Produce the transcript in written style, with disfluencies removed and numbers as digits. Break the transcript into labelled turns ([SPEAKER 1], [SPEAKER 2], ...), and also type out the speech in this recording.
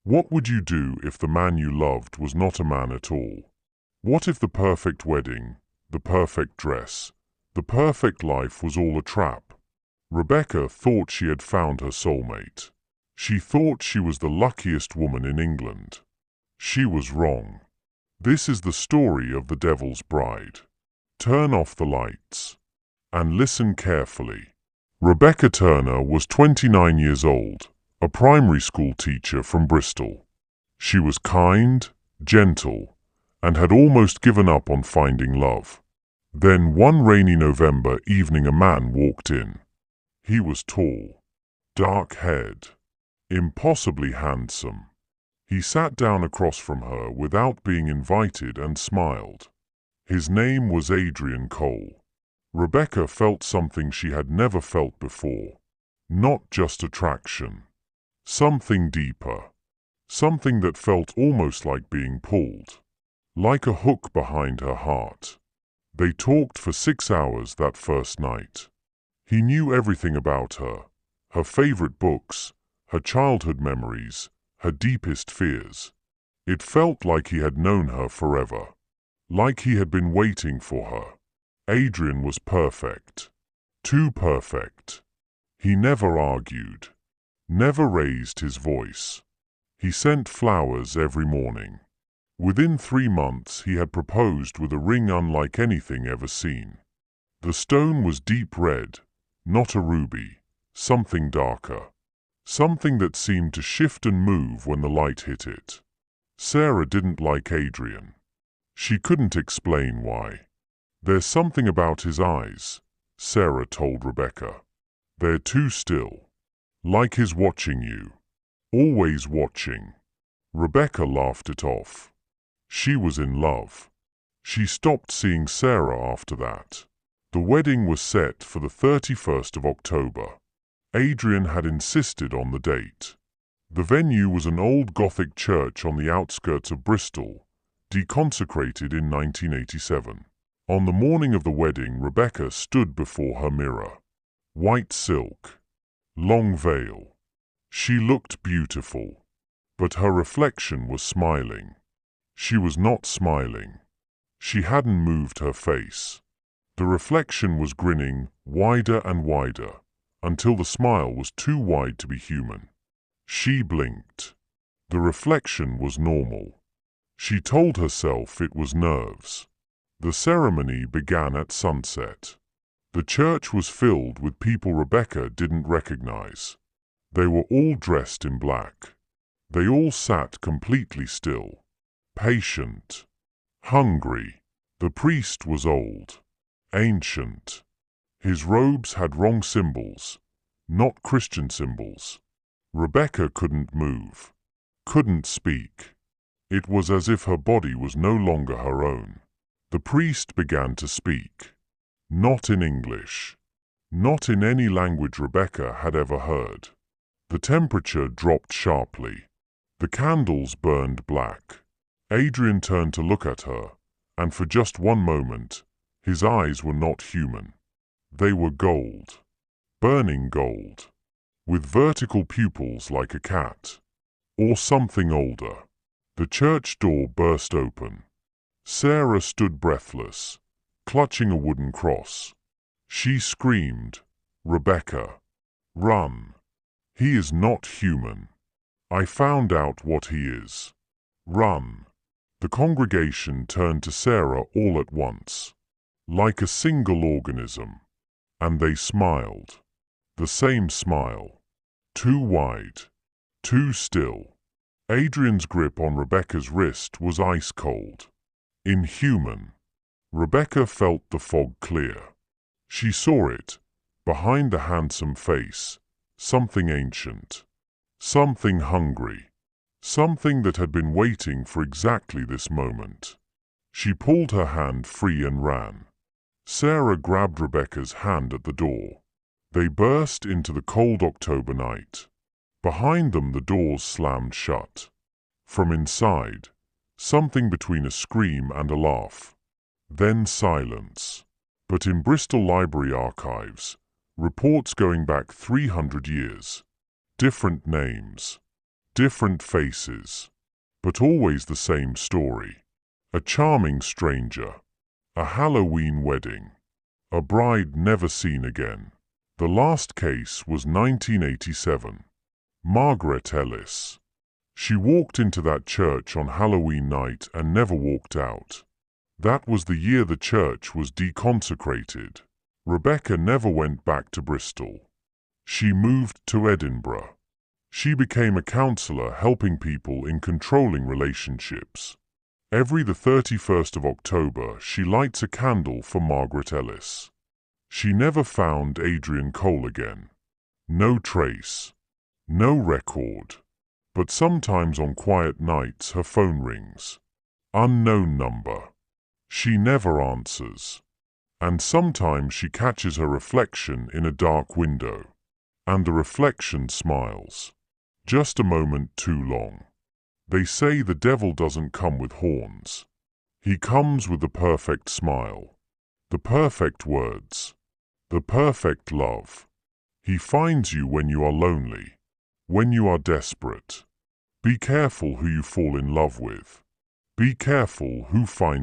[SPEAKER 1] What would you do if the man you loved was not a man at all? What if the perfect wedding, the perfect dress, the perfect life was all a trap? Rebecca thought she had found her soulmate. She thought she was the luckiest woman in England. She was wrong. This is the story of the Devil's Bride. Turn off the lights and listen carefully. Rebecca Turner was 29 years old, a primary school teacher from Bristol. She was kind, gentle, and had almost given up on finding love. Then one rainy November evening a man walked in. He was tall, dark-haired, impossibly handsome. He sat down across from her without being invited and smiled. His name was Adrian Cole. Rebecca felt something she had never felt before. Not just attraction. Something deeper. Something that felt almost like being pulled. Like a hook behind her heart. They talked for 6 hours that first night. He knew everything about her. Her favorite books, her childhood memories, her deepest fears. It felt like he had known her forever. Like he had been waiting for her. Adrian was perfect. Too perfect. He never argued. Never raised his voice. He sent flowers every morning. Within 3 months he had proposed with a ring unlike anything ever seen. The stone was deep red, not a ruby, something darker. Something that seemed to shift and move when the light hit it. Sarah didn't like Adrian. She couldn't explain why. There's something about his eyes, Sarah told Rebecca. They're too still. Like he's watching you. Always watching. Rebecca laughed it off. She was in love. She stopped seeing Sarah after that. The wedding was set for the 31st of October. Adrian had insisted on the date. The venue was an old Gothic church on the outskirts of Bristol, deconsecrated in 1987. On the morning of the wedding, Rebecca stood before her mirror. White silk. Long veil. She looked beautiful. But her reflection was smiling. She was not smiling. She hadn't moved her face. The reflection was grinning, wider and wider, until the smile was too wide to be human. She blinked. The reflection was normal. She told herself it was nerves. The ceremony began at sunset. The church was filled with people Rebecca didn't recognize. They were all dressed in black. They all sat completely still. Patient. Hungry. The priest was old. Ancient. His robes had wrong symbols. Not Christian symbols. Rebecca couldn't move. Couldn't speak. It was as if her body was no longer her own. The priest began to speak. Not in English. Not in any language Rebecca had ever heard. The temperature dropped sharply. The candles burned black. Adrian turned to look at her, and for just one moment, his eyes were not human. They were gold. Burning gold. With vertical pupils like a cat. Or something older. The church door burst open. Sarah stood breathless, clutching a wooden cross. She screamed, "Rebecca, run! He is not human. I found out what he is. Run!" The congregation turned to Sarah all at once, like a single organism. And they smiled. The same smile. Too wide. Too still. Adrian's grip on Rebecca's wrist was ice cold. Inhuman. Rebecca felt the fog clear. She saw it, behind the handsome face, something ancient. Something hungry. Something that had been waiting for exactly this moment. She pulled her hand free and ran. Sarah grabbed Rebecca's hand at the door. They burst into the cold October night. Behind them the doors slammed shut. From inside, something between a scream and a laugh. Then silence. But in Bristol Library archives, reports going back 300 years. Different names. different faces, but always the same story. A charming stranger. A Halloween wedding. A bride never seen again. The last case was 1987. Margaret Ellis. She walked into that church on Halloween night and never walked out. That was the year the church was deconsecrated. Rebecca never went back to Bristol. She moved to Edinburgh. She became a counselor helping people in controlling relationships. Every the 31st of October, she lights a candle for Margaret Ellis. She never found Adrian Cole again. No trace. No record. But sometimes on quiet nights her phone rings. Unknown number. She never answers. And sometimes she catches her reflection in a dark window. And the reflection smiles. Just a moment too long. They say the devil doesn't come with horns. He comes with the perfect smile. The perfect words. The perfect love. He finds you when you are lonely. When you are desperate. Be careful who you fall in love with. Be careful who finds